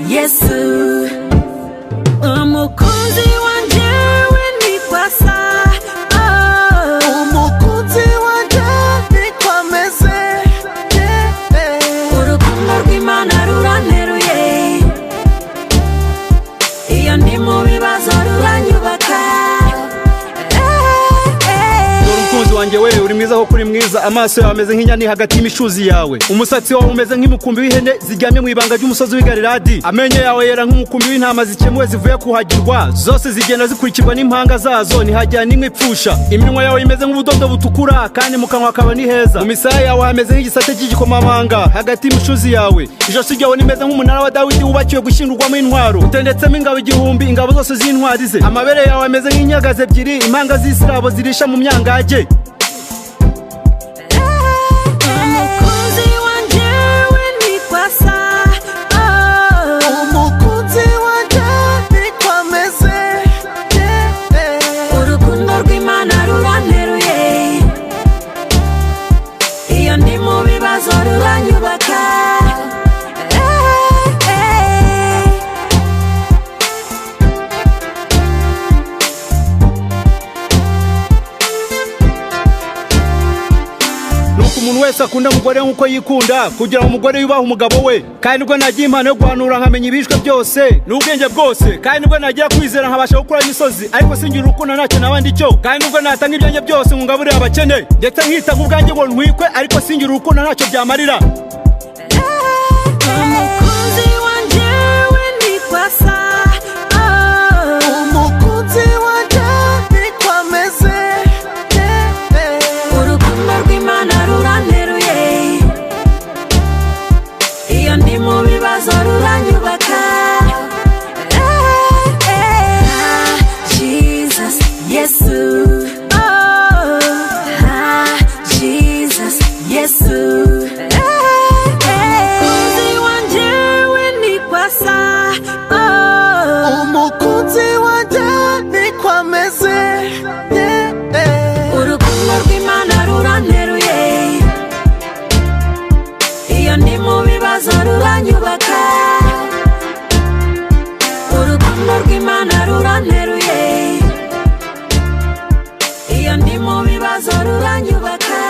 Yesu umukunzi wanje we nikwasa umukunzi wanje nikwameze urukundo rw'Imana ruranteruye iyo ndi mu bibazo ruranyubaka umukunzi wanjye we uri mwiza ho kuri mwiza amaso yawe ameze nk'inyani hagati y'imishuzi yawe umusatsi wawe umeze nk'umukumbi w'ihene ziryamye mu ibanga ry'umusozi w'i Galiladi amenyo yawe yera nk'umukumbi w'intama zikemuwe zivuye kuhagirwa zose zigenda zikurikirwa n'impanga zazo ntihajya n'imwe ipfusha iminwa yawe imeze nk'ubudodo butukura kandi mu kanwa hakaba ni heza mu misaya yawe hameze nk'igisate cy'igikomamanga hagati y'imishuzi yawe ijosi ryawe rimeze nk'umunara wa Dawidi wubakiwe gushyingurwamo intwaro utendetsemo ingabo igihumbi ingabo zose z'intwari ze amabere yawe ameze nk'inyagazi ebyiri impanga z'isirabo zirisha mu myangage umuntu wese akunda umugore nk'uko yikunda kugira ngo umugore yubahe umugabo we kandi nibwo nagiye impano yo guhanura nkamenya ibishwe byose n'ubwenge bwose kandi nibwo nagira kwizera nkabasha gukura imisozi ariko singira urukundo ntacyo nabandi cyo kandi nibwo natanga ibyanjye byose ngo ngaburire abakene ndetse nkita nk'ubwanjye ngo ntwikwe ariko singira urukundo ntacyo byamarira umukunzi wanje we nikwasa umukunzi wanje nikwameze urukundo rw'Imana ruranteruye iyo ndi mu bibazo ruranyubaka Jesus Yesu Jesus Yesu umukunzi wanje we nikwasa umukunzi wanje nikwameze urukundo rw'Imana ruranteruye iyo ndi mu bibazo ruranyubaka urukundo rw'Imana ruranteruye iyo ndi mu bibazo ruranyubaka